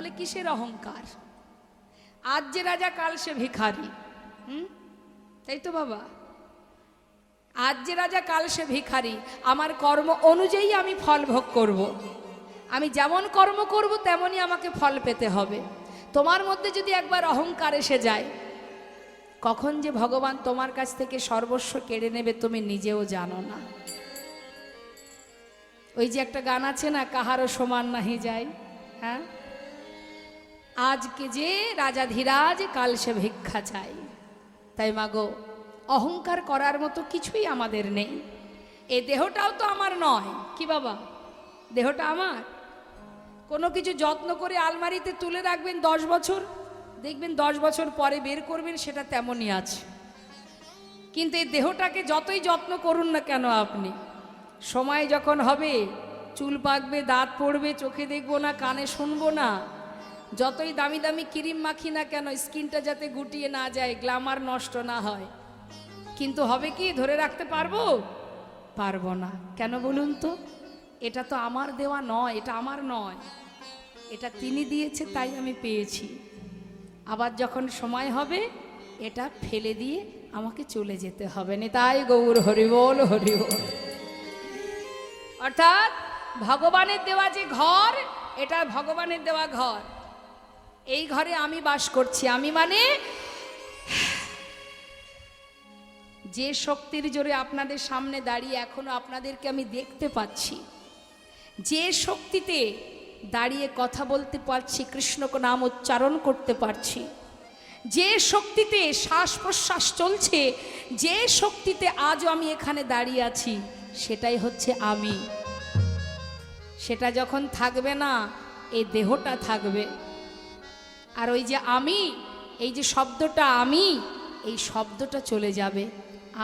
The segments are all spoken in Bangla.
তাহলে কিসের অহংকার? আজ যে রাজা কাল সে ভিখারি। তাই তো বাবা, আজ যে রাজা কাল সে ভিখারি। আমার কর্ম অনুযায়ী আমি ফল ভোগ করব। আমি যেমন কর্ম করব তেমনই আমাকে ফল পেতে হবে। তোমার মধ্যে যদি একবার অহংকার এসে যায়, কখন যে ভগবান তোমার কাছ থেকে সর্বস্ব কেড়ে নেবে তুমি নিজেও জানো না। ওই যে একটা গান আছে না, কাহারও সমান নাহি যায়। হ্যাঁ, আজকে যে রাজা ধীরাজ কাল সে ভিক্ষা চাই। তাই মাগো, অহংকার করার মতো কিছুই আমাদের নেই। এই দেহটাও তো আমার নয়। কি বাবা, দেহটা আমার? কোনো কিছু যত্ন করে আলমারিতে তুলে রাখবেন 10 বছর, দেখবেন 10 বছর পরে বের করবেন সেটা তেমনই আছে। কিন্তু এই দেহটাকে যতই যত্ন করুন না কেন আপনি, সময় যখন হবে চুল পাকবে, দাঁত পড়বে, চোখে দেখবো না, কানে শুনবো না, যতই দামি দামি ক্রিম মাখি না কেন স্কিনটা যাতে গুটিয়ে না যায়, গ্ল্যামার নষ্ট না হয়, কিন্তু হবে কি, ধরে রাখতে পারবো? পারবো না। কেন বলুন তো? এটা তো আমার দেওয়া নয়, এটা আমার নয়, এটা তিনি দিয়েছে তাই আমি পেয়েছি। আবার যখন সময় হবে এটা ফেলে দিয়ে আমাকে চলে যেতে হবে। নিতাই গৌর হরিবোল হরিবোল। অর্থাৎ ভগবানের দেওয়া যে ঘর, এটা ভগবানের দেওয়া ঘর। এই ঘরে আমি বাস করছি। আমি মানে যে শক্তির জোরে আপনাদের সামনে দাঁড়িয়ে এখনো আপনাদেরকে আমি দেখতে পাচ্ছি, যে শক্তিতে দাঁড়িয়ে কথা বলতে পারছি, কৃষ্ণ নাম উচ্চারণ করতে পারছি, যে শক্তিতে শ্বাস প্রশ্বাস চলছে, যে শক্তিতে আজও আমি এখানে দাঁড়িয়ে আছি, সেটাই হচ্ছে আমি। সেটা যখন থাকবে না, এই দেহটা থাকবে। আর ওই যে আমি, এই যে শব্দটা আমি, এই শব্দটা চলে যাবে,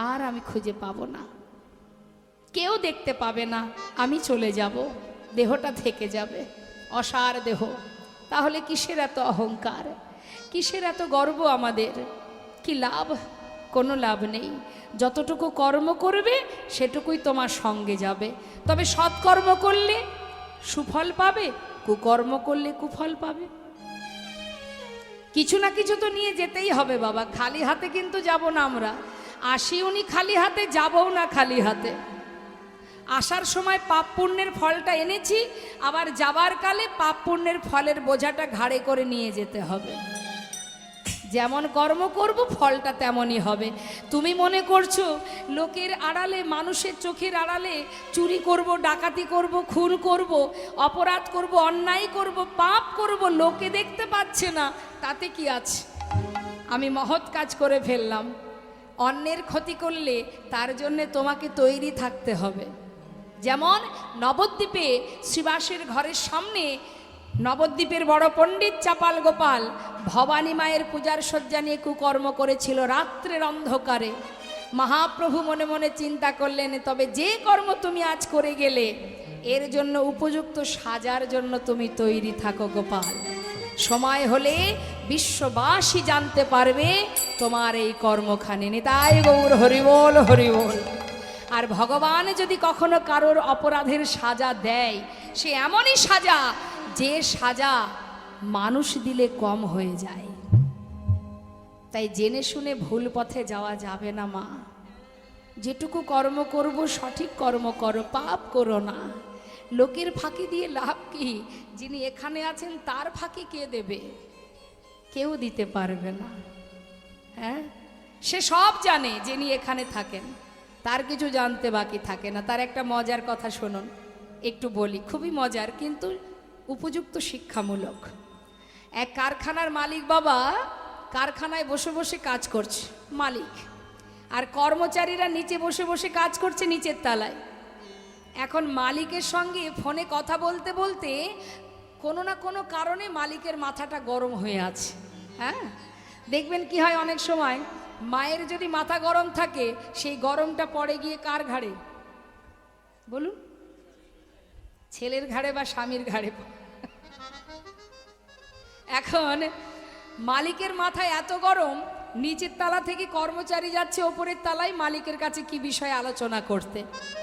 আর আমি খুঁজে পাবো না, কেউ দেখতে পাবে না, আমি চলে যাব, দেহটা থেকে যাবে, অসার দেহ। তাহলে কিসের এত অহংকার, কিসের এত গর্ব আমাদের? কি লাভ? কোনো লাভ নেই। যতটুকু কর্ম করবে সেটুকুই তোমার সঙ্গে যাবে। তবে সৎকর্ম করলে সুফল পাবে, কুকর্ম করলে কুফল পাবে। কিছু না কিছু তো নিয়ে যেতেই হবে বাবা, খালি হাতে কিন্তু যাব না আমরা। আসি উনি খালি হাতে, যাবও না খালি হাতে। আসার সময় পাপ পুণ্যের ফলটা এনেছি, আবার যাবার কালে পাপ পুণ্যের ফলের বোঝাটা ঘাড়ে করে নিয়ে যেতে হবে। যেমন কর্ম করব ফলটা তেমনই হবে। তুমি মনে করছো লোকের আড়ালে, মানুষের চোখের আড়ালে চুরি করব, ডাকাতি করব, খুন করব, অপরাধ করব, অন্যায় করব, পাপ করব, লোকে দেখতে পাচ্ছে না, তাতে কি আছে? আমি মহৎ কাজ করে ফেললাম। অন্যের ক্ষতি করলে তার জন্যে তোমাকে তৈরি থাকতে হবে। যেমন নবদ্বীপে শ্রীবাসের ঘরের সামনে নবদ্বীপের বড় পণ্ডিত চাপাল গোপাল ভবানী মায়ের পূজার শয্যা নিয়ে কুকর্ম করেছিল রাত্রের অন্ধকারে। মহাপ্রভু মনে মনে চিন্তা করলেন, তবে যে কর্ম তুমি আজ করে গেলে, এর জন্য উপযুক্ত সাজার জন্য তুমি তৈরি থাকো গোপাল। সময় হলে বিশ্ববাসী জানতে পারবে তোমার এই কর্মখানি। নিতাই গৌর হরিবোল হরিবোল। আর ভগবান যদি কখনো কারোর অপরাধের সাজা দেয়, সে এমনই সাজা, যে সাজা মানুষ দিলে কম হয়ে যায়। তাই জেনে শুনে ভুল পথে যাওয়া যাবে না মা। যেটুকু কর্ম করব সঠিক কর্ম করো, পাপ করো না। লোকের ফাঁকি দিয়ে লাভ কি? যিনি এখানে আছেন তার ফাঁকি কে দেবে? কেউ দিতে পারবে না। হ্যাঁ, সে সব জানে, যিনি এখানে থাকেন তার কিছু জানতে বাকি থাকে না। তার একটা মজার কথা শুনুন, একটু বলি, খুবই মজার কিন্তু উপযুক্ত শিক্ষামূলক। এক কারখানার মালিক বাবা কারখানায় বসে বসে কাজ করছে, মালিক, আর কর্মচারীরা নিচে বসে বসে কাজ করছে নিচের তলায়। এখন মালিকের সঙ্গে ফোনে কথা বলতে বলতে কোনো না কোনো কারণে মালিকের মাথাটা গরম হয়ে আছে। হ্যাঁ, দেখবেন কি হয়, অনেক সময় মায়ের যদি মাথা গরম থাকে, সেই গরমটা পড়ে গিয়ে কার ঘাড়ে বলুন? ছেলের ঘাড়ে বা স্বামীর ঘাড়ে। এখন মালিকের মাথায় এত গরম, নিচের তালা থেকে কর্মচারী যাচ্ছে ওপরের তালায় মালিকের কাছে কি বিষয়ে আলোচনা করতে।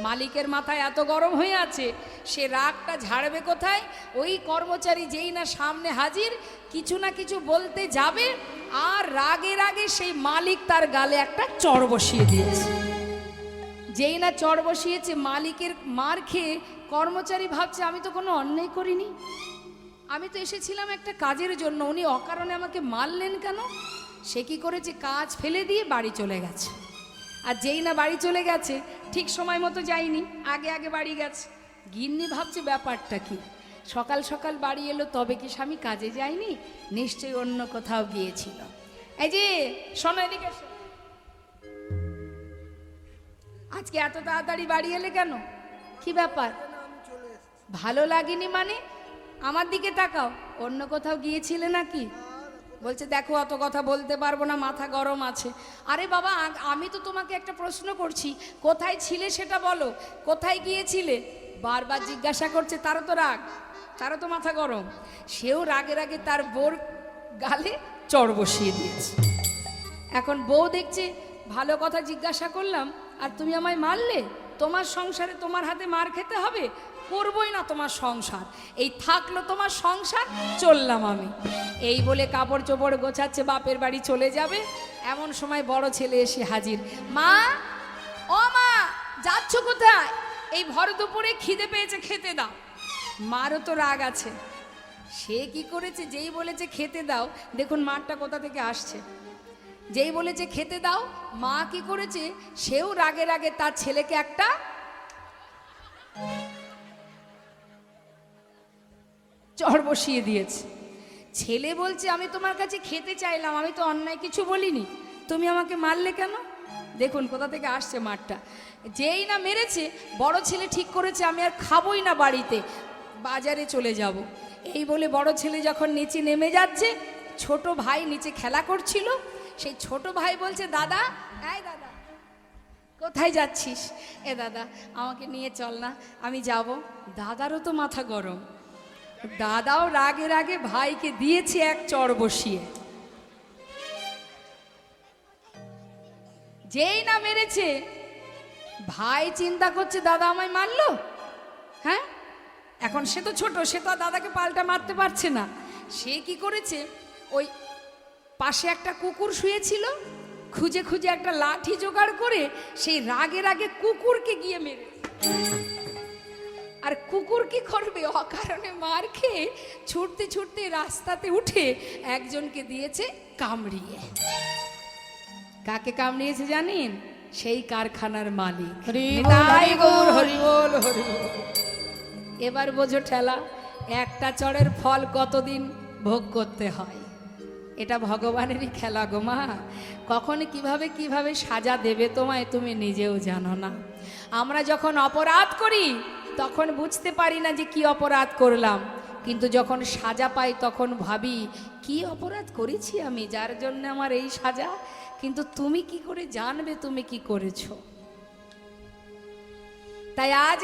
মালিকের মাথায় এত গরম হয়ে আছে, সে রাগটা ঝাড়বে কোথায়? ওই কর্মচারী যেই না সামনে হাজির, কিছু না কিছু বলতে যাবে, আর রাগে রাগে সেই মালিক তার গালে একটা চড় বসিয়ে দিয়েছে। যেই না চড় বসিয়েছে, মালিকের মার খেয়ে কর্মচারী ভাবছে আমি তো কোনো অন্যায় করিনি, আমি তো এসেছিলাম একটা কাজের জন্য, উনি অকারণে আমাকে মারলেন কেন? সে কি করেছে, কাজ ফেলে দিয়ে বাড়ি চলে গেছে। আর যেই না বাড়ি চলে গেছে, ঠিক সময় মতো যায়নি, আগে আগে বাড়ি গেছে। গিন্নি ভাবছে ব্যাপারটা কি, সকাল সকাল বাড়ি এলো, তবে কি স্বামী কাজে যায়নি, নিশ্চয়ই অন্য কোথাও গিয়েছিল। এই যে শোনো, এদিকে এসো। আজকে এত তাড়াতাড়ি বাড়ি এলে কেন, কি ব্যাপার? ভালো লাগেনি মানে? আমার দিকে তাকাও, অন্য কোথাও গিয়েছিলে নাকি? বলছে দেখো অত কথা বলতে পারবো না, মাথা গরম আছে। আরে বাবা, আমি তো তোমাকে একটা প্রশ্ন করছি, কোথায় ছিলে সেটা বলো, কোথায় গিয়েছিলে? বারবার জিজ্ঞাসা করছে, তারও তো রাগ, তারও তো মাথা গরম। সেও রাগে রাগে তার বউর গালে চড় বসিয়ে দিয়েছে। এখন বউ দেখছে ভালো কথা জিজ্ঞাসা করলাম আর তুমি আমায় মারলে, তোমার সংসারে তোমার হাতে মার খেতে হবে, করবই না তোমার সংসার, এই থাকলো তোমার সংসার, চললাম আমি। এই বলে কাপড় চোপড় গোছাচ্ছে, বাপের বাড়ি চলে যাবে। এমন সময় বড় ছেলে এসে হাজির। মা, ও মা, যাচ্ছ কোথায়? এই ভর দুপুরে খিদে পেয়েছে, খেতে দাও। মারও তো রাগ আছে, সে কি করেছে, যেই বলেছে খেতে দাও, দেখুন মারটা কোথা থেকে আসছে। যেই বলেছে খেতে দাও, মা কি করেছে, সেও রাগে রাগে তার ছেলেকে একটা চড় বসিয়ে দিয়েছে। ছেলে বলছে আমি তোমার কাছে খেতে চাইলাম, আমি তো অন্যায় কিছু বলিনি, তুমি আমাকে মারলে কেন? দেখুন কোথা থেকে আসছে মারটা। যেই না মেরেছে, বড় ছেলে ঠিক করেছে আমি আর খাবোই না, বাড়িতে বাজারে চলে যাব। এই বলে বড় ছেলে যখন নিচে নেমে যাচ্ছে, ছোট ভাই নিচে খেলা করছিল, সেই ছোট ভাই বলছে দাদা, এই দাদা কোথায় যাচ্ছিস? এ দাদা আমাকে নিয়ে চল না, আমি যাব। দাদারও তো মাথা গরম, দাদাও রাগে রাগে ভাইকে দিয়েছে এক চড় বসিয়ে। যেই না মেরেছে, ভাই চিন্তা করছে দাদা আমায় মারলো, হ্যাঁ এখন সে তো ছোট, সে তো দাদাকে পাল্টা মারতে পারছে না। সে কি করেছে, ওই পাশে একটা কুকুর শুয়েছিল, খুঁজে খুঁজে একটা লাঠি জোগাড় করে সেই রাগে রাগে কুকুরকে গিয়ে মেরে। আর কুকুর কি করবে, অকারণে মার খেয়ে ছুটতে ছুটতে রাস্তাতে উঠে একজনকে দিয়েছে কামড়িয়ে। কাকে কামড়িয়েছে জানেন? সেই কারখানার মালিক। এবার বোঝো ঠেলা, একটা চড়ের ফল কতদিন ভোগ করতে হয়। এটা ভগবানেরই খেলা গো মা, কখন কিভাবে কিভাবে সাজা দেবে তোমায় তুমি নিজেও জানো না। আমরা যখন অপরাধ করি তখন বুঝতে পারি না যে কি অপরাধ করলাম, কিন্তু যখন সাজা পাই তখন ভাবি কি অপরাধ করেছি আমি, যার জন্য আমার এই সাজা। কিন্তু তুমি কি করে জানবে তুমি কি করেছো? তাই আজ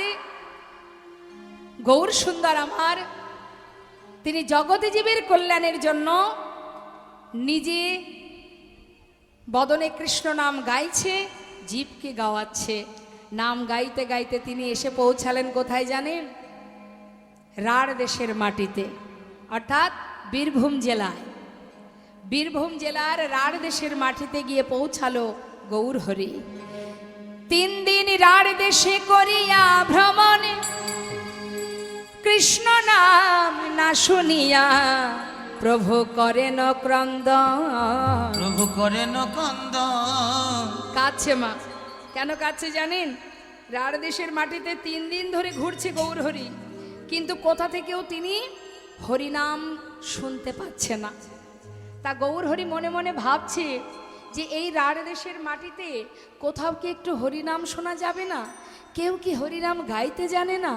গৌর সুন্দর আমার, তিনি জগতে জীবের কল্যাণের জন্য নিজে বদনে কৃষ্ণ নাম গাইছে, জীবকে গাওয়াচ্ছে। নাম গাইতে গাইতে তিনি এসে পৌঁছালেন কোথায় জানেন? রাঢ় দেশের মাটিতে, অর্থাৎ বীরভূম জেলায়। বীরভূম জেলার রাঢ় দেশের মাটিতে গিয়ে পৌঁছালো গৌরহরি। 3 দিন রাঢ় দেশে করিয়া ভ্রমণ, কৃষ্ণ নাম না শুনিয়া প্রভু করেন ক্রন্দন। প্রভু করেন ক্রন্দন। কাছে মা, কেন কাছে জানেন? রাঢ় দেশের মাটিতে 3 দিন ধরে ঘুরছে গৌরহরি, কিন্তু কোথা থেকেও তিনি হরিনাম শুনতে পাচ্ছে না। তা গৌরহরি মনে মনে ভাবছে যে এই রাঢ় দেশের মাটিতে কোথাও কি একটু হরিনাম শোনা যাবে না? কেউ কি হরিনাম গাইতে জানে না?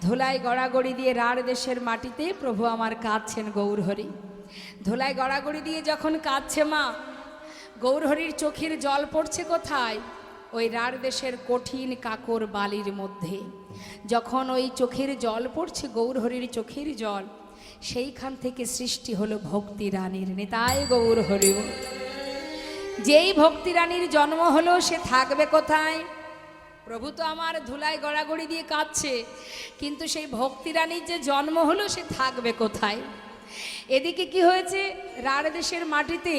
ধোলাই গড়াগড়ি দিয়ে রাঢ় দেশের মাটিতে প্রভু আমার কাঁদছেন গৌরহরি। ধোলাই গড়াগড়ি দিয়ে যখন কাঁদছে মা, গৌরহরির চোখের জল পড়ছে কোথায়? ওই রাঢ় দেশের কঠিন কাকর বালির মধ্যে। যখন ওই চোখের জল পড়ছে, গৌরহরির চোখের জল, সেইখান থেকে সৃষ্টি হলো ভক্তি রানীর। নিতাই গৌরহরি। যেই ভক্তি রানীর জন্ম হলো সে থাকবে কোথায়? প্রভু তো আমার ধুলায় গড়াগড়ি দিয়ে কাঁদছে, কিন্তু সেই ভক্তি রানীর যে জন্ম হলো সে থাকবে কোথায়? এদিকে কি হয়েছে, রাঢ় দেশের মাটিতে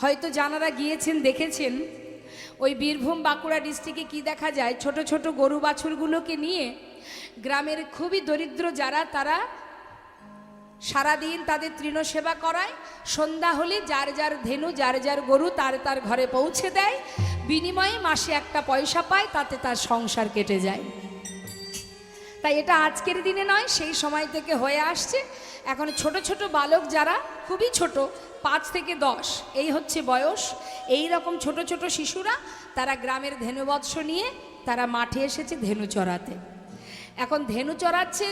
হয়তো যারা গিয়েছেন দেখেছেন, ওই বীরভূম বাঁকুড়া ডিস্ট্রিক্টে কি দেখা যায়, ছোট ছোট গরু বাছুরগুলোকে নিয়ে গ্রামের খুবই দরিদ্র যারা, তারা সারাদিন তাদের তৃণ সেবা করায়, সন্ধ্যা হলে যার যার ধেনু যার যার গরু তার তার ঘরে পৌঁছে দেয়, বিনিময়ে মাসে একটা পয়সা পায়, তাতে তার সংসার কেটে যায়। তাই এটা আজকের দিনে নয়, সেই সময় থেকে হয়ে আসছে। এখন ছোট ছোট বালক যারা খুবই ছোট, 5 থেকে 10 এই হচ্ছে বয়স, এই রকম ছোট ছোট শিশুরা তারা গ্রামের ধেনুবৎস নিয়ে তারা মাঠে এসেছে ধেনু চড়াতে। এখন ধেনু চড়াচ্ছে,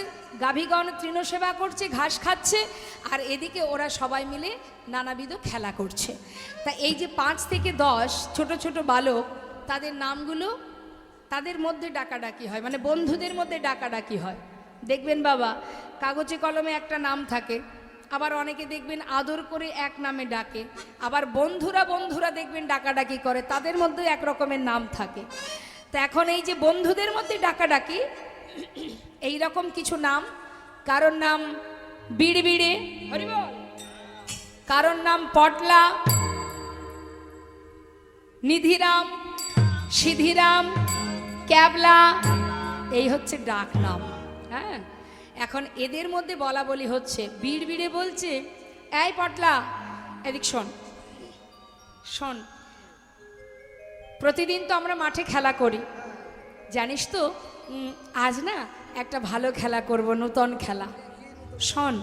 গাভীগণ তৃণ সেবা করছে, ঘাস খাচ্ছে, আর এদিকে ওরা সবাই মিলে নানাবিধ খেলা করছে। তা এই যে 5 থেকে 10 ছোট ছোট বালক, তাদের নামগুলো তাদের মধ্যে ডাকাডাকি হয়, মানে বন্ধুদের মধ্যে ডাকাডাকি হয়। দেখবেন বাবা, কাগজে কলমে একটা নাম থাকে, আবার অনেকে দেখবেন আদর করে এক নামে ডাকে, আবার বন্ধুরা বন্ধুরা দেখবেন ডাকাডাকি করে, তাদের মধ্যে এক রকমের নাম থাকে। তা এখন এই যে বন্ধুদের মধ্যে ডাকাডাকি, এই রকম কিছু নাম, কারোর নাম বিড়বিড়ে, কারোর নাম পটলা, নিধিরাম, সিধিরাম, ক্যাবলা, এই হচ্ছে ডাক নাম। হ্যাঁ, এখন এদের মধ্যে বলা বলি হচ্ছে, বিড়বিড়ে বলছে, এই পটলা এদিক শোন শোন, প্রতিদিন তো আমরা মাঠে খেলা করি, জানিস তো আজ না একটা ভালো খেলা করব, নূতন খেলা। শোন,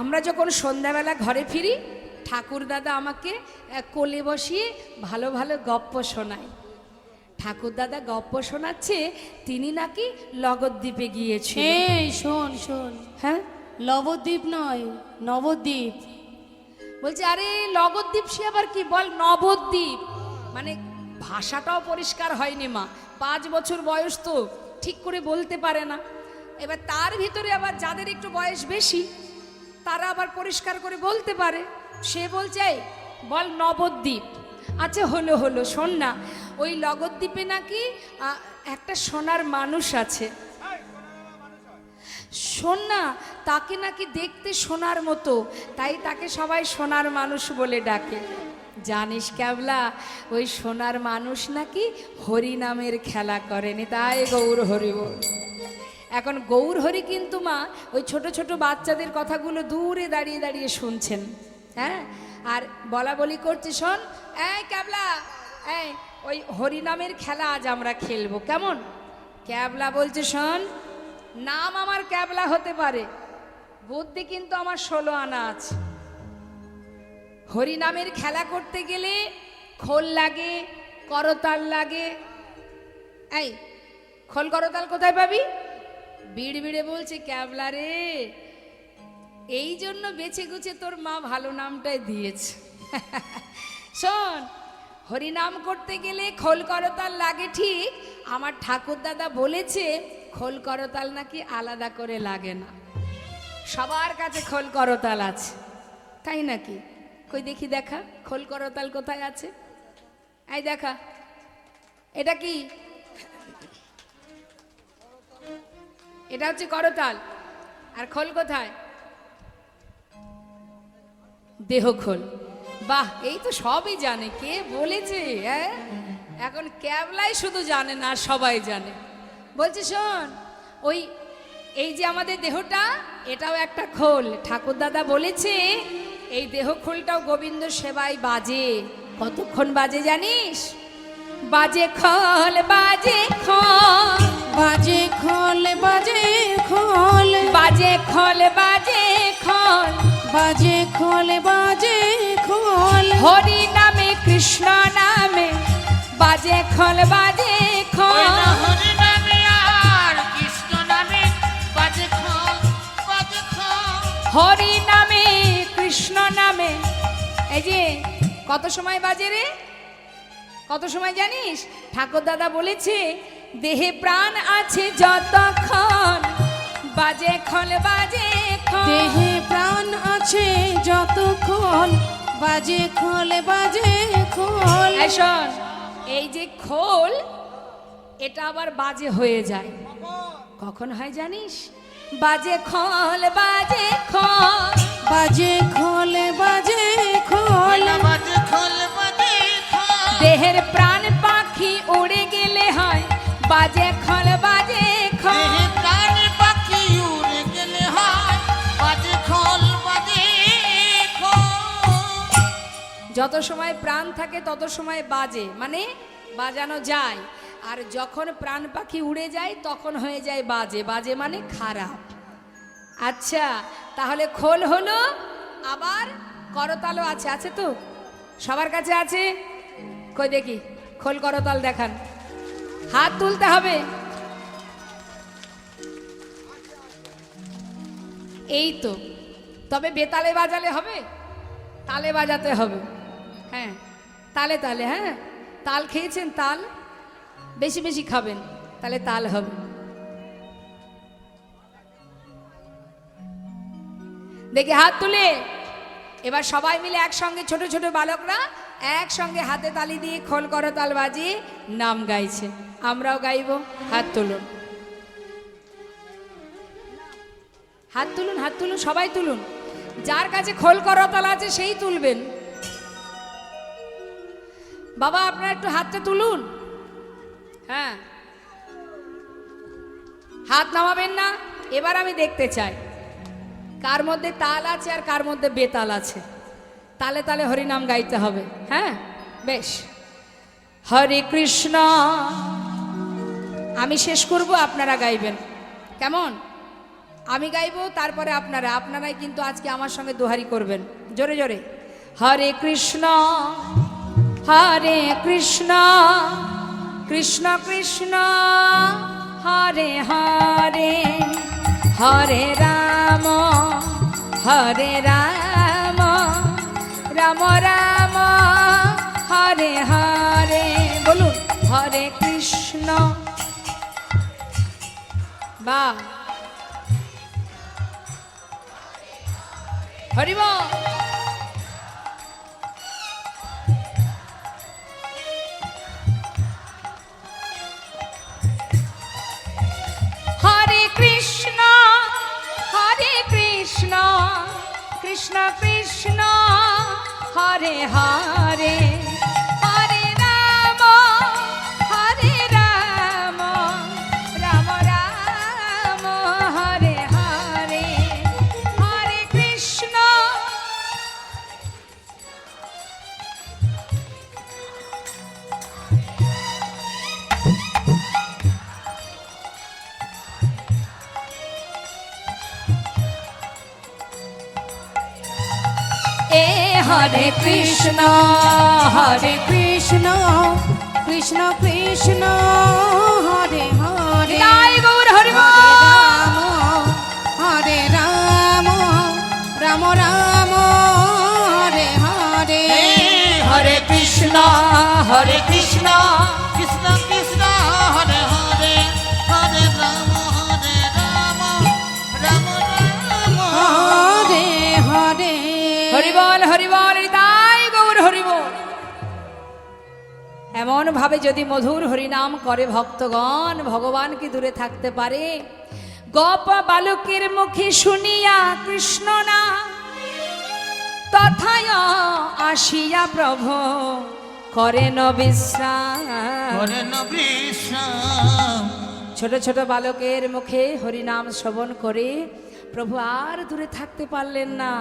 আমরা যখন সন্ধ্যাবেলা ঘরে ফিরি, ঠাকুর দাদা আমাকে কোলে বসিয়ে ভালো ভালো গপ্প শোনায়। ঠাকুর দাদা গপ্প শোনাচ্ছে, তিনি নাকি লগদ্বীপে গিয়েছে। এই শোন শোন, হ্যাঁ, লবদ্বীপ নয়, নবদ্বীপ। বলছে আরে লগদ্বীপ, সে আবার কি, বল নবদ্বীপ। মানে ভাষাটাও পরিষ্কার হয়নি মা, 5 বছর বয়স তো ঠিক করে বলতে পারে না। এবার তার ভিতরে আবার যাদের একটু বয়স বেশি, তারা আবার পরিষ্কার করে বলতে পারে। সে বলছে এই বল নবদ্বীপ। আচ্ছা হলো হলো, শোন না, ওই লগদ্বীপে নাকি একটা সোনার মানুষ আছে। শোন না, তাকে নাকি দেখতে সোনার মতো, তাই তাকে সবাই সোনার মানুষ বলে ডাকে। জানিস ক্যাবলা, ওই সোনার মানুষ নাকি হরি নামের খেলা করেনি, তাই গৌর হরি বল। এখন গৌর হরি কিন্তু মা ওই ছোট ছোট বাচ্চাদের কথাগুলো দূরে দাঁড়িয়ে দাঁড়িয়ে শুনছেন। হ্যাঁ, আর বলা বলি করছে, শোন এই ক্যাবলা, এই ওই হরি নামের খেলা আজ আমরা খেলবো, কেমন? ক্যাবলা বলছে, শোন, নাম আমার ক্যাবলা হতে পারে, বুদ্ধি কিন্তু আমার 16 আনা আছে। হরি নামের খেলা করতে গেলে খোল লাগে, করতাল লাগে। এই খোল করতাল কোথায় পাবি? বিড় বিড়ে বলছে, ক্যাবলা রে, এই জন্য বেছে গুছে তোর মা ভালো নামটাই দিয়েছে। শোন, হরিনাম করতে গেলে খোল করতাল লাগে ঠিক, আমার ঠাকুর দাদা বলেছে খোল করতাল নাকি আলাদা করে লাগে না, সবার কাছে খোল করতাল আছে। তাই নাকি? কই দেখি, দেখা খোল করতাল কোথায় আছে। এই দেখা, এটা কি? এটা হচ্ছে করতাল, আর খোল কোথায়? দেহ খোল। বাহ, এই তো সবই জানে, কে বলেছে? হ্যাঁ, এখন ক্যাবলাই শুধু জানে না, সবাই জানে। বলছে শোন, ওই এই যে আমাদের দেহটা, এটাও একটা খোল। ঠাকুর দাদা বলেছে এই দেহ খোলটাও গোবিন্দ সেবায় বাজে। কতক্ষণ বাজে জানিস? বাজে খোল, বাজে খোল, বাজে খোল, বাজে খোল, বাজে খোল, বাজে খোল, বাজে খোল, বাজে খোল, হরি নামে কৃষ্ণ নামে বাজে খোল, বাজে খোল, হরি নামে আর কৃষ্ণ নামে বাজে খোল, বাজে খোল। হরি নামে কৃষ্ণ নামে। এই যে কত সময় বাজে রে? কত সময় জানিস? ঠাকুর দাদা বলেছে দেহে প্রাণ আছে যতক্ষণ বাজে খোল, বাজে খোল, দেহে প্রাণ আছে যতক্ষণ বাজে খোল বাজে খোল। এই শোন, এই যে খোল এটা আবার বাজে হয়ে যায়। কখন হয় জানিস? বাজে খোল বাজে খোল। বাজে খোল বাজে খোল। বাজে খোল বাজে খোল। দেহের প্রাণ পাখি উড়ে গেলে হয় বাজে খোল বাজে খোল। দেহে প্রাণ পাখি উড়ে গেলে হয় বাজে খোল বাজে খোল। যত সময় প্রাণ থাকে তত সময় বাজে, মানে বাজানো যায়। আর যখন প্রাণ পাখি উড়ে যায় তখন হয়ে যায় বাজে। বাজে মানে খারাপ। আচ্ছা, তাহলে খোল হলো, আবার করতালও আছে। আছে তো সবার কাছে আছে? কই দেখি খোল করতাল দেখান। হাত তুলতে হবে। এই তো, তবে বেতালে বাজালে হবে, তালে বাজাতে হবে। হ্যাঁ, তালে তালে। হ্যাঁ, তাল খেয়েছেন? তাল বেশি বেশি খাবেন, তাহলে তাল হবে। দেখি হাত তুলে। এবার সবাই মিলে একসঙ্গে, ছোট ছোট বালকরা একসঙ্গে হাতে তালি দিয়ে খোল করতাল বাজিয়ে নাম গাইছে। আমরাও গাইব। হাত তুলুন, হাত তুলুন, হাত তুলুন, সবাই তুলুন। যার কাছে খোল করতাল আছে সেই তুলবেন। বাবা আপনারা একটু হাতটা তুলুন। হ্যাঁ, হাত নামাবেন না। এবার আমি দেখতে চাই কার মধ্যে তাল আছে আর কার মধ্যে বেতাল আছে। তালে তালে হরিনাম গাইতে হবে। হ্যাঁ, বেশ। হরে কৃষ্ণ। আমি শেষ করব, আপনারা গাইবেন। কেমন? আমি গাইবো, তারপরে আপনারাই কিন্তু আজকে আমার সঙ্গে দোহারি করবেন জোরে জোরে। হরে কৃষ্ণ হরে কৃষ্ণ কৃষ্ণ কৃষ্ণ হরে হরে, হরে রাম রাম রাম হরে হরে। বলুন হরে কৃষ্ণ। বাহ, হরি বল। হরে কৃষ্ণ কৃষ্ণ কৃষ্ণ হরে হরে, হরে রাম রাম রাম হরে হরে, হরে কৃষ্ণ। হরে কৃষ্ণ কৃষ্ণ কৃষ্ণ হরে হরে, জয় গৌর হরি বল। হরে রাম রাম রাম হরে হরে, হরে কৃষ্ণ কৃষ্ণ কৃষ্ণ হরে হরে, হরে রাম রাম রাম হরে হরে। হরি বল হরি বল, জয় গৌর হরি বল। এমন ভাবে যদি মধুর হরিনাম করে ভক্তগণ, ভগবান কি দূরে থাকতে পারে? গোপ বালকের মুখে শুনিয়া কৃষ্ণ না, তথায় আসিয়া প্রভু করেন বিশ্রাম। ছোট ছোট বালকের মুখে হরিনাম শ্রবণ করে প্রভু আর দূরে থাকতে পারলেন না।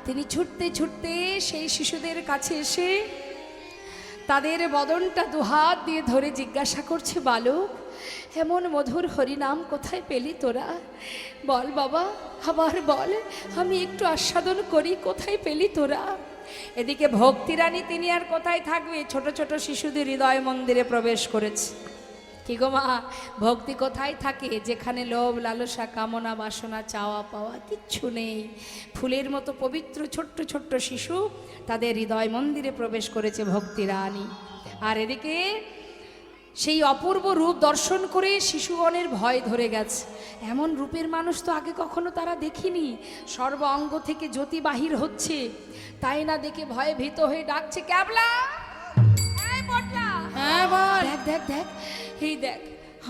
তিনি ছুটতে ছুটতে সেই শিশুদের কাছে এসে তাদের বদনটা দুহাত দিয়ে ধরে জিজ্ঞাসা করছে, বালক, এমন মধুর হরিনাম কোথায় পেলি তোরা? বল বাবা, আবার বল, আমি একটু আস্বাদন করি, কোথায় পেলি তোরা? এদিকে ভক্তিরানী তিনি আর কোথায় থাকবে? ছোট ছোট শিশুদের হৃদয় মন্দিরে প্রবেশ করেছে। কি গো মা, ভক্তি কোথায় থাকে? যেখানে লোভ লালসা কামনা বাসনা চাওয়া পাওয়া কিচ্ছু নেই। ফুলের মতো পবিত্র ছোট্ট ছোট্ট শিশু তাদের হৃদয় মন্দিরে প্রবেশ করেছে ভক্তি রানী। আর এদিকে সেই অপূর্ব রূপ দর্শন করে শিশুগণের ভয় ধরে গেছে। এমন রূপের মানুষ তো আগে কখনো তারা দেখিনি। সর্ব অঙ্গ থেকে জ্যোতি বাহির হচ্ছে, তাই না দেখে ভয়ে ভীত হয়ে ডাকছে, ক্যাবলা, এই পটলা। হ্যাঁ বল। দেখ দেখ দেখ, এই দেখ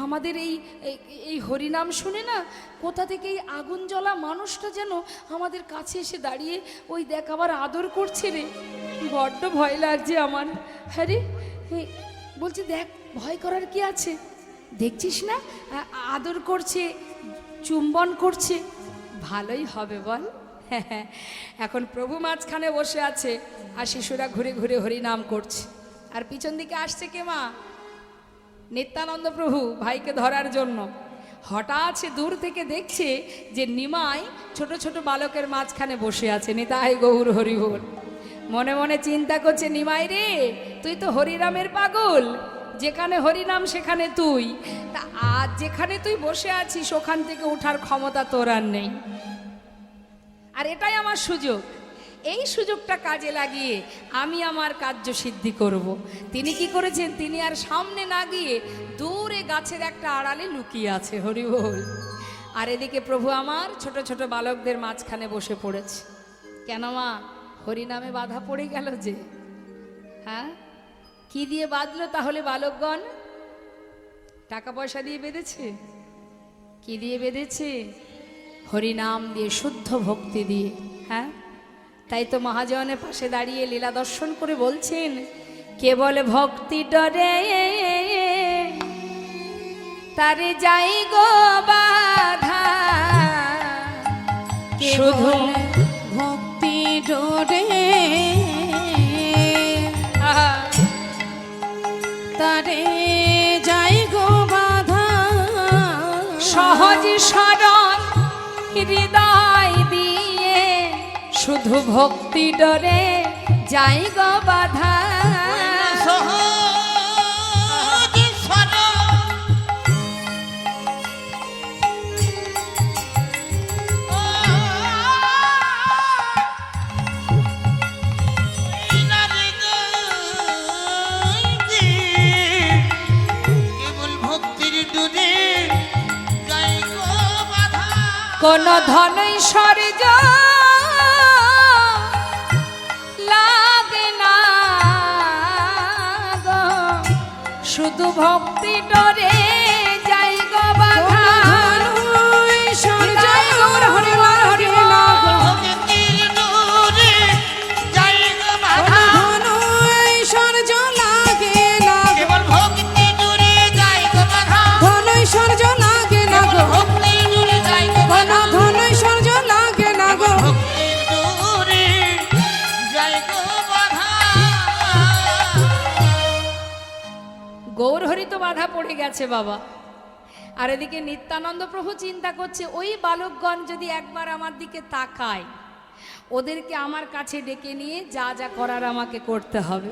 আমাদের এই এই হরিনাম শুনে না কোথা থেকে এই আগুন জ্বলা মানুষটা যেন আমাদের কাছে এসে দাঁড়িয়ে ওই দেখ আবার আদর করছে রে। বড্ড ভয় লাগছে আমার। হ্যাঁ রে, বলছি দেখ ভয় করার কি আছে, দেখছিস না আদর করছে, চুম্বন করছে, ভালোই হবে বল। হ্যাঁ, এখন প্রভু মাঝখানে বসে আছে আর শিশুরা ঘুরে ঘুরে হরিনাম করছে। আর পিছন দিকে আসছে কে মা? নিত্যানন্দ প্রভু ভাইকে ধরার জন্য। হঠাৎ সে দূর থেকে দেখছে যে নিমাই ছোট ছোট বালকের মাঝখানে বসে আছে। নিতাই গৌর হরি বল। মনে মনে চিন্তা করছে, নিমাই রে তুই তো হরিনামের পাগল, যেখানে হরিনাম সেখানে তুই, তা আজ যেখানে তুই বসে আছিস ওখান থেকে ওঠার ক্ষমতা তোর আর নেই। আর এটাই আমার সুযোগ, এই সুযোগটা কাজে লাগিয়ে আমি আমার কার্য সিদ্ধি করব। তিনি কি করেছেন, তিনি আর সামনে না গিয়ে দূরে গাছের একটা আড়ালে লুকিয়ে আছে। হরি বল। আর এদিকে প্রভু আমার ছোট ছোট বালকদের মাঝখানে বসে পড়েছে। কেন মা, হরিনামে বাধা পড়ে গেল যে? হ্যাঁ, কি দিয়ে বাঁধলো তাহলে বালকগণ? টাকা পয়সা দিয়ে বেঁধেছে? কি দিয়ে বেঁধেছে? হরিনাম দিয়ে, শুদ্ধ ভক্তি দিয়ে। হ্যাঁ, তাই তো মহাজনের পাশে দাঁড়িয়ে লীলা দর্শন করে বলছেন, কেবল ভক্তি ডরে তারে যাই গো বাধা, শুধু ভক্তি ডোরে তারে যাই গো বাধা, সহজ সরল হৃদয় দিয়ে শুধু ভক্তি ডরে যাই গো বাধা। কোন ধনৈশ্বর্য লাগে না গো, শুধু ভক্তি ডরে যাই গো বাধা। গৌরহরি তো বাধা পড়ে গেছে বাবা। আর এদিকে নিত্যানন্দ প্রভু চিন্তা করছে, ওই বালকগণ যদি একবার আমার দিকে তাকায়, ওদেরকে আমার কাছে ডেকে নিয়ে যা যা করার আমাকে করতে হবে।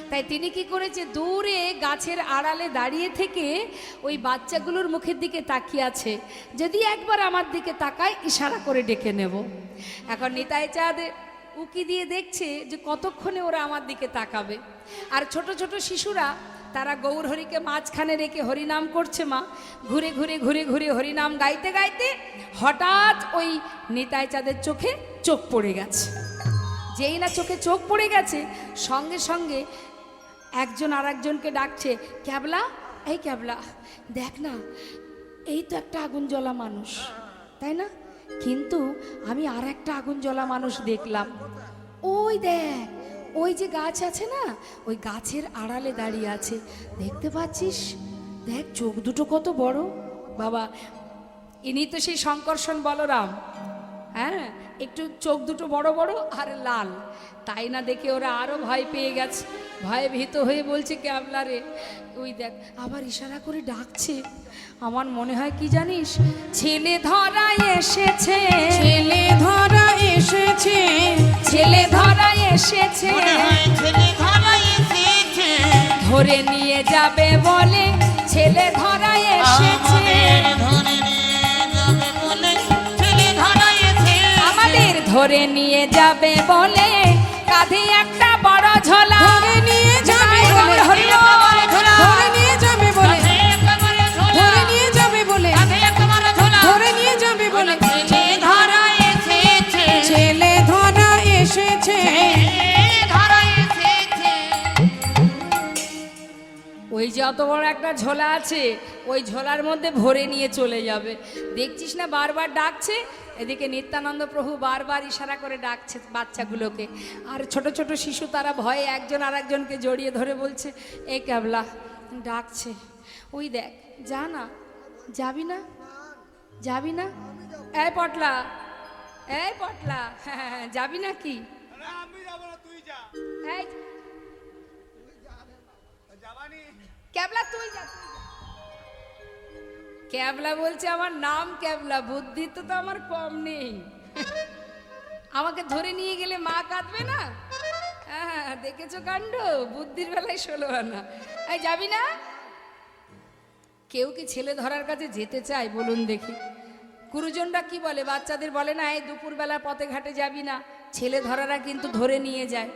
তাই তিনি কি করেছে, দূরে গাছের আড়ালে দাঁড়িয়ে থেকে ওই বাচ্চাগুলোর মুখের দিকে তাকিয়ে আছে, যদি একবার আমার দিকে তাকায় ইশারা করে ডেকে নেব। এখন নিতাই চাঁদ উকি দিয়ে দেখছে যে কতক্ষণে ওরা আমার দিকে তাকাবে। আর ছোট ছোট শিশুরা তারা গৌরহরিকে মাঝখানে রেখে হরিনাম করছে মা। ঘুরে ঘুরে ঘুরে ঘুরে হরিনাম গাইতে গাইতে হঠাৎ ওই নিতাই চাঁদের চোখে চোখ পড়ে গেছে। যেই না চোখে চোখ পড়ে গেছে, সঙ্গে সঙ্গে একজন আর একজনকে ডাকছে, ক্যাবলা, এই ক্যাবলা দেখ না, এই তো একটা আগুন জ্বলা মানুষ, তাই না? কিন্তু আমি আর একটা আগুন জ্বলা মানুষ দেখলাম। ওই দেখ, ওই যে গাছ আছে না, ওই গাছের আড়ালে দাঁড়িয়ে আছে, দেখতে পাচ্ছিস? দেখ চোখ দুটো কত বড়। বাবা, ইনি তো সেই শঙ্কর্ষণ বলরাম। হ্যাঁ, একটু চোখ দুটো বড় বড় আর লাল, তাই না দেখে ওরা আরো ভয় পেয়ে গেছে। ভয়ে ভীত হয়ে বলছে, ক্যাবলা রে ওই দেখ, আবার ইশারা করে ডাকছে। আমার মনে হয় কি জানিস, ছেলে ধরা এসেছে, ছেলে ধরা এসেছে, ছেলে ধরা এসেছে, ধরে নিয়ে যাবে বলে ছেলে ধরা এসেছে, আমাদের ধরে নিয়ে যাবে বলে কাঁধে একটা বড় ঝোলা, ধরে নিয়ে যাবে বলে, ধরে নিয়ে যাবে যত বড় একটা ঝোলা আছে ওই ঝোলার মধ্যে ভরে নিয়ে চলে যাবে। দেখছিস না বারবার ডাকছে, এদিকে নিত্যানন্দ প্রভু বারবার ইশারা করে ডাকছে বাচ্চাগুলোকে। আর ছোট ছোট শিশু তারা ভয়ে একজন আর একজনকে জড়িয়ে ধরে বলছে, এ ক্যাবলা ডাকছে, ওই দেখ, যা না, যাবি না, যাবি না, এই পটলা, এই পটলা, হ্যাঁ যাবি না কি? আমি যাব না, তুই যা। এই যাবানি ক্যাবলা তুই যা, তুই যা। ক্যাবলা বলছে আমার নাম ক্যাবলা, বুদ্ধি তো আমার কম নেই। আমাকে ধরে নিয়ে গেলে মা কাঁদবে না? হ্যাঁ দেখেছো কাণ্ড, বুদ্ধির বেলায় 16 আনা। এই যাবি না? কেউ কি ছেলে ধরার কাছে যেতে চায় বলুন দেখি? গুরুজনরা কি বলে, বাচ্চাদের বলে না এই দুপুরবেলা পথে ঘাটে যাবি না, ছেলে ধরারা কিন্তু ধরে নিয়ে যায়।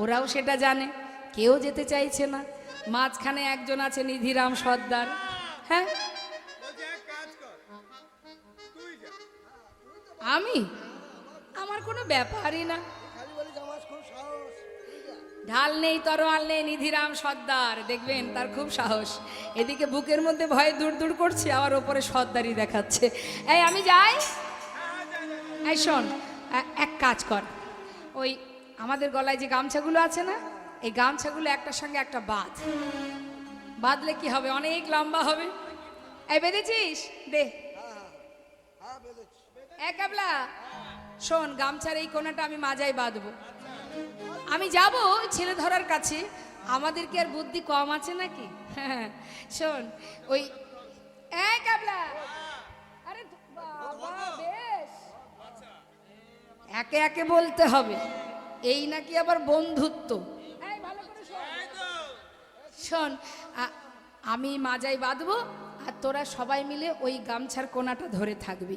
ওরাও সেটা জানে, কেউ যেতে চাইছে না। মাঝখানে একজন আছে নিধিরাম সর্দার। হ্যাঁ বলছি এক কাজ কর, তুই যা। আমি, আমার কোনো ব্যাপারই না। খালি বলিস আমার খুব সাহস। ঢাল নেই তরোয়াল নেই, নিধিরাম সর্দার, দেখবেন তার খুব সাহস। এদিকে বুকের মধ্যে ভয়ে দূর দূর করছে, আবার ওপরে সর্দারি দেখাচ্ছে। এই আমি যাই। এই শোন, এক কাজ কর, ওই আমাদের গলায় যে গামছাগুলো আছে না, এই গামছাগুলো একটার সঙ্গে একটা বাঁধলে কি হবে, অনেক লম্বা হবে। এই বেঁধেছিস? দে। এক ক্যাবলা শোন, গামছার এই কোনাটা আমি মাজায় বাঁধবো। আমি যাব ছেলে ধরার কাছে, আমাদের কি আর বুদ্ধি কম আছে নাকি? হ্যাঁ শোন, ওই এক ক্যাবলা, আরে বাবা বেশ, একে একে বলতে হবে, এই নাকি আবার বন্ধুত্ব। এই ভালো করে শোন, আমি মাজায় বাঁধবো আর তোরা সবাই মিলে ওই গামছার কোনাটা ধরে থাকবি।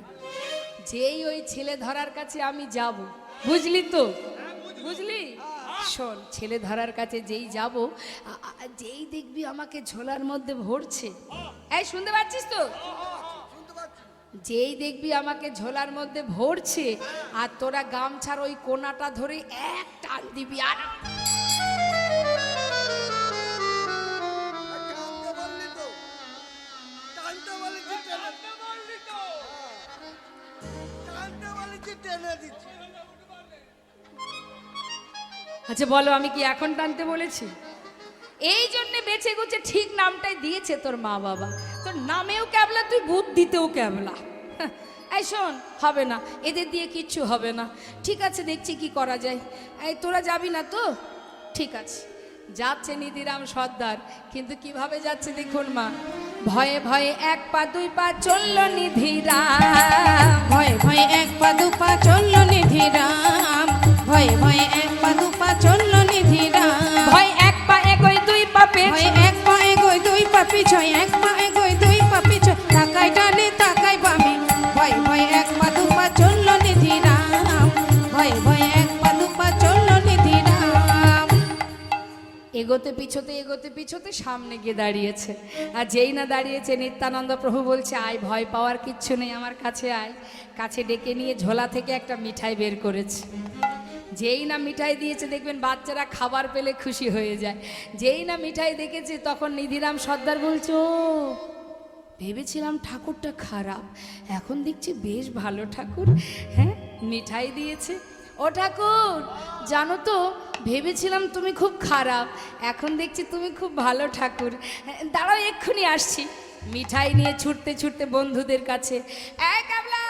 যেই ওই ছেলে ধরার কাছে আমি যাব, বুঝলি তো? বুঝলি? শোন, ছেলে ধরার কাছে যেই যাব, যেই দেখবি আমাকে ঝোলার মধ্যে ভরছে, এই শুনতে পাচ্ছিস তো? যেই দেখবি আমাকে ঝোলার মধ্যে ভরছে, আর তোরা গামছার ওই কোনাটা ধরে এক টান দিবি, আর আচ্ছা বলো, আমি কি এখন টানতে বলেছি? এই জন্য বেঁচে গুছে ঠিক নামটাই দিয়েছে তোর মা বাবা। তোর নামেও ক্যাবলা, তুই বুদ্ধিতেও ক্যাবলা। এই শোন, হবে না, এদের দিয়ে কিচ্ছু হবে না। ঠিক আছে, দেখছি কি করা যায়। এই তোরা যাবি না তো? ঠিক আছে, যাচ্ছে নিধিরাম সর্দার, কিন্তু কিভাবে যাচ্ছে দেখুন মা। ভয়ে ভয়ে 1 পা 2 পা চলল নিধিরাম, ভয়ে ভয়ে 1 পা 2 পা চলল নিধিরাম, ভয়ে ভয়ে 1 পা 2 পা চলল নিধিরাম, ভয় 1 পা এগোয় 2 পা পেছ, ভয়ে 1 পা এগোয় 2 পা পিছয়, 1 পা এগোয় 2 পা পিছয়, তাকাই ডানে তাকাই বামে, ভয়ে ভয়ে 1 পা 2 পা চলল নিধিরাম, ভয়ে ভয়ে 1 পা 2 পা চলল নিধিরাম। এগোতে পিছোতে সামনে গিয়ে দাঁড়িয়েছে। আর যেই না দাঁড়িয়েছে, নিত্যানন্দ প্রভু বলছে, আয়, ভয় পাওয়ার কিচ্ছু নেই, আমার কাছে আয়। কাছে ডেকে নিয়ে ঝোলা থেকে একটা মিঠাই বের করেছে। যেই না মিঠাই দিয়েছে, দেখবেন বাচ্চারা খাবার পেলে খুশি হয়ে যায়। যেই না মিঠাই দেখেছে, তখন নিধিরাম সর্দার বলছে, ও ভেবেছিলাম ঠাকুরটা খারাপ, এখন দেখছি বেশ ভালো ঠাকুর। হ্যাঁ, মিঠাই দিয়েছে। ও ঠাকুর, জানো তো, ভেবেছিলাম তুমি খুব খারাপ, এখন দেখছি তুমি খুব ভালো ঠাকুর। দাঁড়াও, এক্ষুনি আসছি। মিঠাই নিয়ে ছুটতে ছুটতে বন্ধুদের কাছে, এই ক্যাবলা,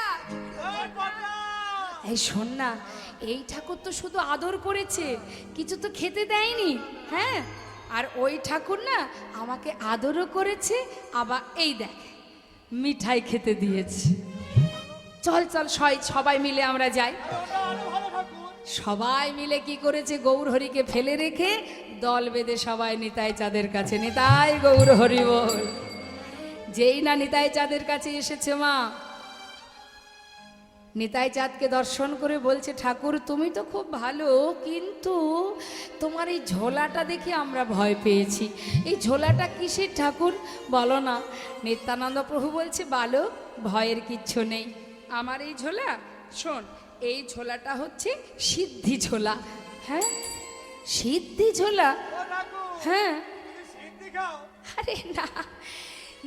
এই শোন না, এই ঠাকুর তো শুধু আদর করেছে, কিছু তো খেতে দেয়নি। হ্যাঁ, আর ওই ঠাকুর না আমাকে আদরও করেছে, আবার এই দেখ মিঠাই খেতে দিয়েছে। চল চল, সবাই মিলে আমরা যাই। সবাই মিলে কি করেছে, গৌরহরিকে ফেলে রেখে দল বেঁধে সবাই নিতাই চাঁদের কাছে। নিতাই গৌরহরি বল। যেই না নিতাই চাঁদের কাছে এসেছে মা, নিতাই চাঁদকে দর্শন করে বলছে, ঠাকুর তুমি তো খুব ভালো, কিন্তু তোমার এই ঝোলাটা দেখে আমরা ভয় পেয়েছি। এই ঝোলাটা কিসের ঠাকুর বলো না? নিত্যানন্দ প্রভু বলছে, বালক, ভয়ের কিচ্ছু নেই। আমার এই ঝোলা, শোন, এই ঝোলাটা হচ্ছে সিদ্ধি ঝোলা। হ্যাঁ, সিদ্ধি ঝোলা? হ্যাঁ আরে না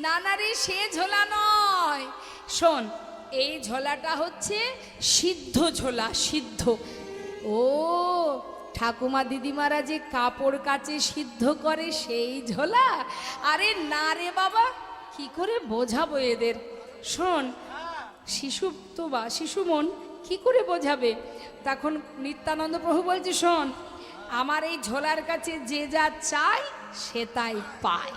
না না রে, সে ঝোলা নয়। শোন, এই ঝোলাটা হচ্ছে সিদ্ধ ঝোলা, সিদ্ধ। ও ঠাকুমা দিদিমারা যে কাপড় কাচে সিদ্ধ করে সেই ঝোলা? আরে না রে বাবা, কি করে বোঝাবো এদের? শোন, শিশু তো বা শিশু মন কি করে বোঝাবে? তখন নিত্যানন্দ প্রভু বলছে, শোন, আমার এই ঝোলার কাছে যে যা চায় সে তাই পায়।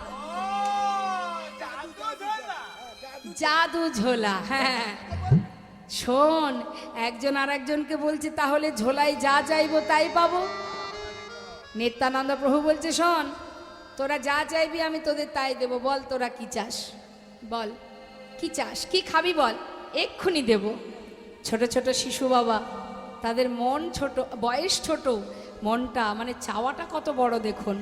জাদু ঝোলা, হ্যাঁ। শোন, একজন আর একজনকে বলছে, তাহলে ঝোলায় যা চাইবো তাই পাবো। নিত্যানন্দ প্রভু বলছে, শোন, তোরা যা চাইবি আমি তোদের তাই দেব। বল তোরা কি চাস, বল কি চাস, কি খাবি বল, এক্ষুনি দেব। ছোট ছোট শিশু বাবা, তাদের মন ছোট, বয়স ছোট, মনটা মানে চাওয়াটা কত বড় দেখুন।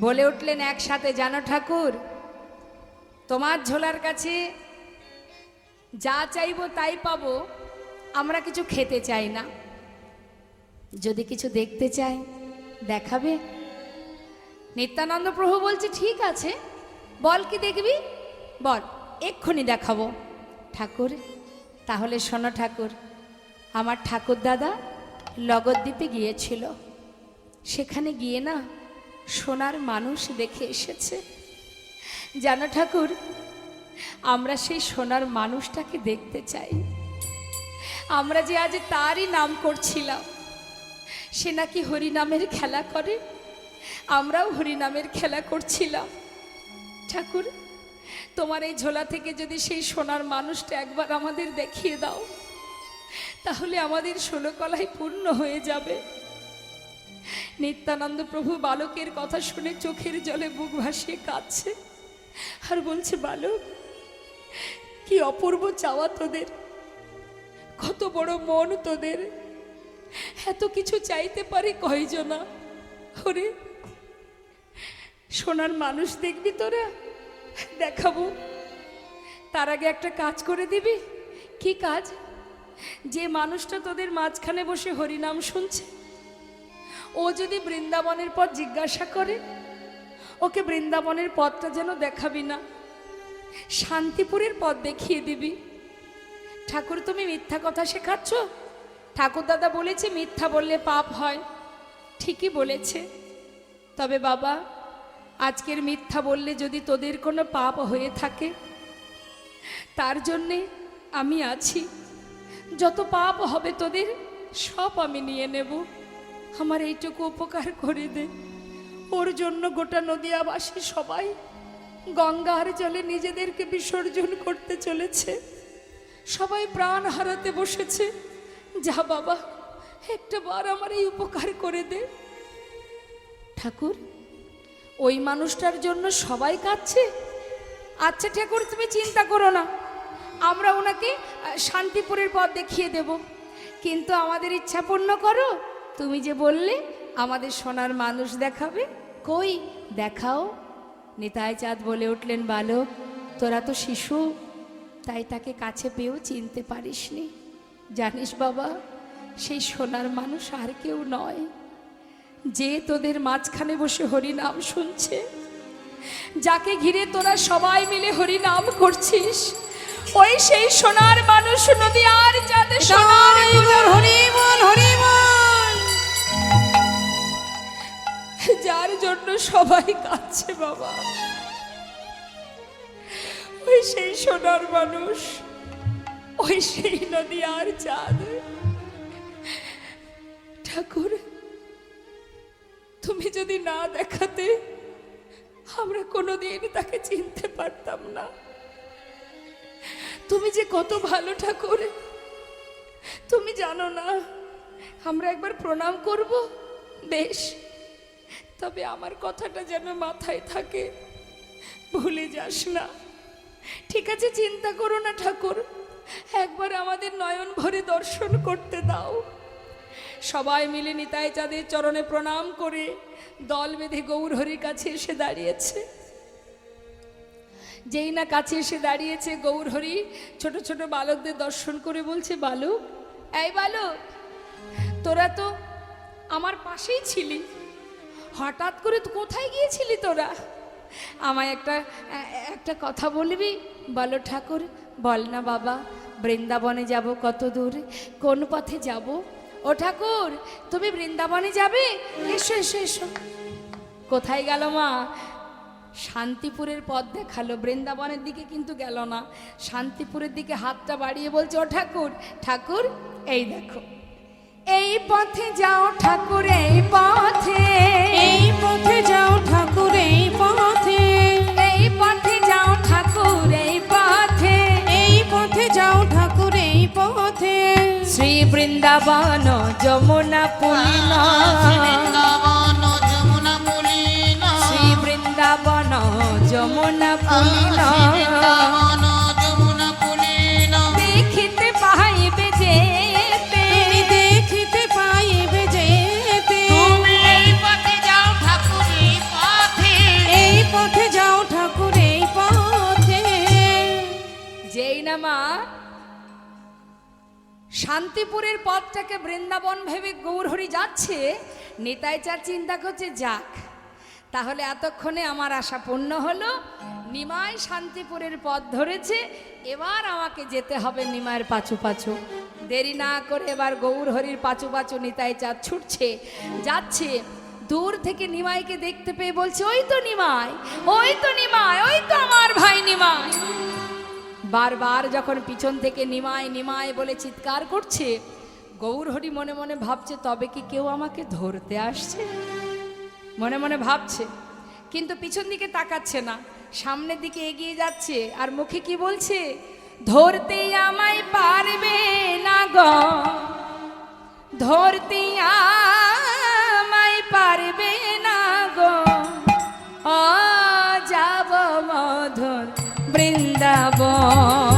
বলে উঠলেন একসাথে, জানো ঠাকুর, তোমার ঝোলার কাছে যা চাইবো তাই পাবো। আমরা কিছু খেতে চাই না, যদি কিছু দেখতে চাই দেখাবে? নিত্যানন্দ প্রভু বলছে, ঠিক আছে, বল কি দেখবি বল, এক্ষুনি দেখাবো। ঠাকুর, তাহলে শোনো ঠাকুর, আমার ঠাকুর দাদা লগদ্বীপে গিয়েছিল, সেখানে গিয়ে না সোনার মানুষ দেখে এসেছে। জানো ঠাকুর, আমরা সেই সোনার মানুষটাকে দেখতে চাই। আমরা যে আজ তারই নাম করছিলাম, সে নাকি হরিনামের খেলা করে, আমরাও হরিনামের খেলা করছিলাম। ঠাকুর, তোমার এই ঝোলা থেকে যদি সেই সোনার মানুষটা একবার আমাদের দেখিয়ে দাও, তাহলে আমাদের 16 কলাই পূর্ণ হয়ে যাবে। নিত্যানন্দ প্রভু বালকের কথা শুনে চোখের জলে বুক ভাসিয়ে কাঁদছে আর বলছে, বালক, কি অপূর্ব চাওয়া তোদের, কত বড় মন তোদের, এত কিছু চাইতে পারে কয়জনা? ওরে, সোনার মানুষ দেখবি তোরা? দেখাবো। তার আগে একটা কাজ করে দিবি। কি কাজ? যে মানুষটা তোদের মাঝখানে বসে হরিনাম শুনছে, ও যদি বৃন্দাবনের পথ জিজ্ঞাসা করে, ওকে বৃন্দাবনের পথটা যেন দেখাবি না, শান্তিপুরের পথ দেখিয়ে দিবি। ঠাকুর, তুমি মিথ্যা কথা শেখাচ্ছ? ঠাকুর দাদা বলেছে মিথ্যা বললে পাপ হয়। ঠিকই বলেছে, তবে বাবা, আজকের মিথ্যা বললে যদি তোদের কোনো পাপ হয়ে থাকে, তার জন্যে আমি আছি। যত পাপ হবে তোদের সব আমি নিয়ে নেব। আমার এইটুকু উপকার করে দে। ওর জন্য গোটা নদিয়াবাসী সবাই গঙ্গার জলে নিজেদেরকে বিসর্জন করতে চলেছে, সবাই প্রাণ হারাতে বসেছে। যা বাবা, একটা বার আমার এই উপকার করে দে। ঠাকুর, ওই মানুষটার জন্য সবাই কাঁদছে? আচ্ছা ঠাকুর, তুমি চিন্তা করো না, আমরা ওনাকে শান্তিপুরের পথ দেখিয়ে দেব, কিন্তু আমাদের ইচ্ছা পূর্ণ করো। তুমি যে বললে আমাদের সোনার মানুষ দেখাবে, কই দেখাও। নিতাই চাঁদ বলে উঠলেন, বালক, তোরা তো শিশু, তাই তাকে কাছে পেয়েও চিনতে পারিসনি। জানিস বাবা, সেই সোনার মানুষ আর কেউ নয়, যে তোদের মাঝখানে বসে হরিনাম শুনছে, যাকে ঘিরে তোরা সবাই মিলে হরিনাম করছিস, ওই সেই সোনার মানুষ নদিয়ার চাঁদে সোনার হরিবল হরিবল, যার জন্য সবাই কাঁদছে বাবা, ওই সেই সোনার মানুষ, ওই সেই নদিয়ার চাঁদ। ঠাকুর, তুমি যদি না দেখাতে আমরা কোনোদিন তাকে চিনতে পারতাম না। তুমি যে কত ভালো ঠাকুর, তুমি জানো না। আমরা একবার প্রণাম করব, বেশ, তবে আমার কথাটা যেন মাথায় থাকে, ভুলে যাস না। ঠিক আছে, চিন্তা করো না ঠাকুর, একবার আমাদের নয়ন ভরে দর্শন করতে দাও। সবাই মিলে নিতাই চাঁদের চরণে প্রণাম করে দল বেঁধে গৌরহরির কাছে এসে দাঁড়িয়েছে। যেই না কাছে এসে দাঁড়িয়েছে, গৌরহরি ছোট ছোট বালকদের দর্শন করে বলছে, বালক, এই বালক, তোরা তো আমার পাশেই ছিলি, হঠাৎ করে কোথায় গিয়েছিলি তোরা? আমায় একটা কথা বলবি? বলো ঠাকুর। বল না বাবা। বৃন্দাবনে যাব কত দূর, কোন পথে যাব? ও ঠাকুর, তুমি বৃন্দাবনে যাবে? এসো এসো এসো। কোথায় গেল মা? শান্তিপুরের পথ দেখালো, বৃন্দাবনের দিকে কিন্তু গেল না। শান্তিপুরের দিকে হাতটা বাড়িয়ে বলছে, ও ঠাকুর, ঠাকুর এই দেখো, এই পথে যাও ঠাকুর, এই পথে, এই পথে যাও ঠাকুর, এই পথে, এই পথে যাও ঠাকুর, এই পথে, এই পথে যাও ঠাকুর, এই পথে। শ্রী বৃন্দাবন যমুনা পুলিন, বৃন্দাবন যমুনা পুলিন, শ্রী বৃন্দাবন যমুনা পুলিন, বৃন্দাবন যমুনা পুলিন, দেখিতে পাইবে যেতে, তুমি দেখিতে পাইবে যেতে, তুমি এই পথে যাও ঠাকুর, এই পথে। এই পথে যাও ঠাকুর, এই পথে। যেই না মা শান্তিপুরের পথটাকে বৃন্দাবন ভেবে গৌরহরি যাচ্ছে, নিতাই চাঁদ চিন্তা করছে, যাক তাহলে এতক্ষণে আমার আশা পূর্ণ হলো। নিমাই শান্তিপুরের পথ ধরেছে, এবার আমাকে যেতে হবে নিমাইয়ের পাছু পাছু। দেরি না করে এবার গৌরহরির পাছু পাছু নিতাই চাঁদ ছুটছে, যাচ্ছে। দূর থেকে নিমাইকে দেখতে পেয়ে বলছে, ওই তো নিমাই, ওই তো নিমাই, ওই তো আমার ভাই নিমাই। বারবার যখন পিছন থেকে নিমাই নিমাই বলে চিৎকার করছে, গৌরহরি মনে মনে ভাবছে, তবে কি কেউ আমাকে ধরতে আসছে? মনে মনে ভাবছে, কিন্তু পিছন দিকে তাকাচ্ছে না, সামনের দিকে এগিয়ে যাচ্ছে। আর মুখে কি বলছে? ধরতে আমায় পারবে না গো, ধরতে আমায় পারবে না গো, ও যাব মধুর বৃন্দাবন।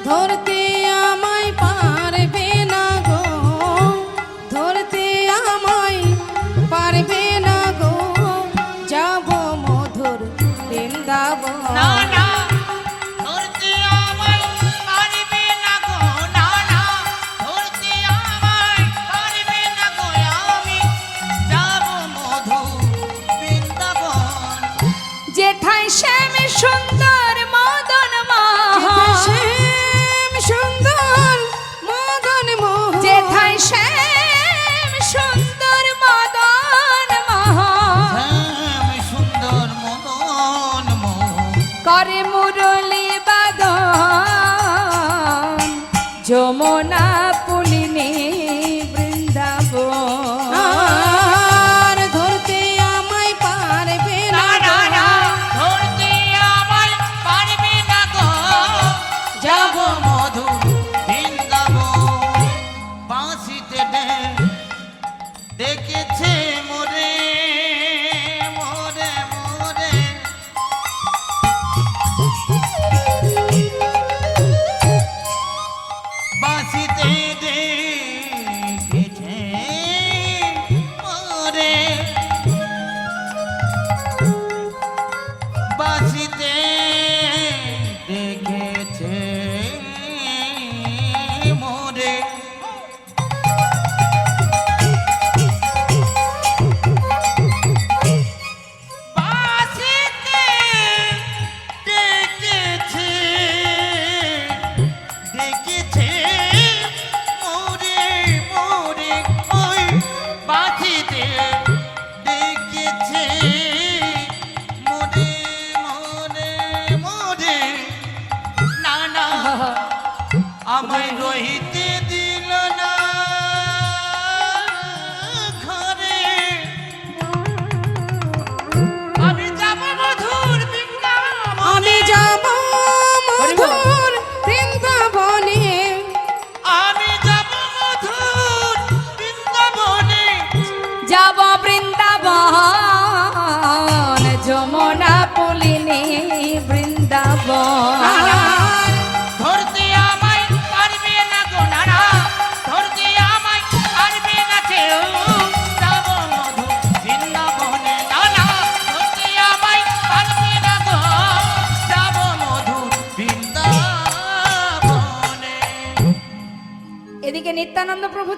ধরতে আমায় পারবে না গো, ধরতে আমায় পারবে না গো, যাব মধুর বৃন্দাবন। না না, ধরতে আমায় পারবে না গো, না না, ধরতে আমায় পারবে না গো, আমি যাব মধুর বৃন্দাবন। যেথায় শ্যাম সুন্দর মদন মোহন, শ্যাম সুন্দর মদন মোহন, যেথায় শ্যাম সুন্দর মদন মোহন, শ্যাম সুন্দর মদন মোহন, করে মুরলি বাদন, যমুনা পুলিনে বৃন্দাবন। আর ধরতে আমায় পারবে না না না না, গো, ধরতে আমায় পারবে না গো, যাব মধুর বৃন্দাবন। বাঁশিতে ডেকেছে মোরে মোরে মোরে, বাঁশিতে ডেকেছে মোরে, বাঁশিতে ডেকেছে মোরে। বাঁশিতে ডেকেছে, ডেকেছে মোরে মোরে, ওই বাঁশিতে ডেকেছে মোরে মোরে মোরে। না না, আমায় রহিতে দিল না ঘরে, আমি যাব মধুর বৃন্দাবন, আমি যাব মধুর বৃন্দাবনে, আমি যাব মধুর বৃন্দাবনে, যাব বৃন্দাবন যমুনা পুলিনে বৃন্দাবন। ধরতে আমায় পারবে না গো, না না, ধরতে আমায় পারবে না কেউ, যাব মধুর বৃন্দাবনে, না না, ধরতে আমায় পারবে না গো, যাব মধুর বৃন্দাবনে। এদিকে নিত্যানন্দ প্রভু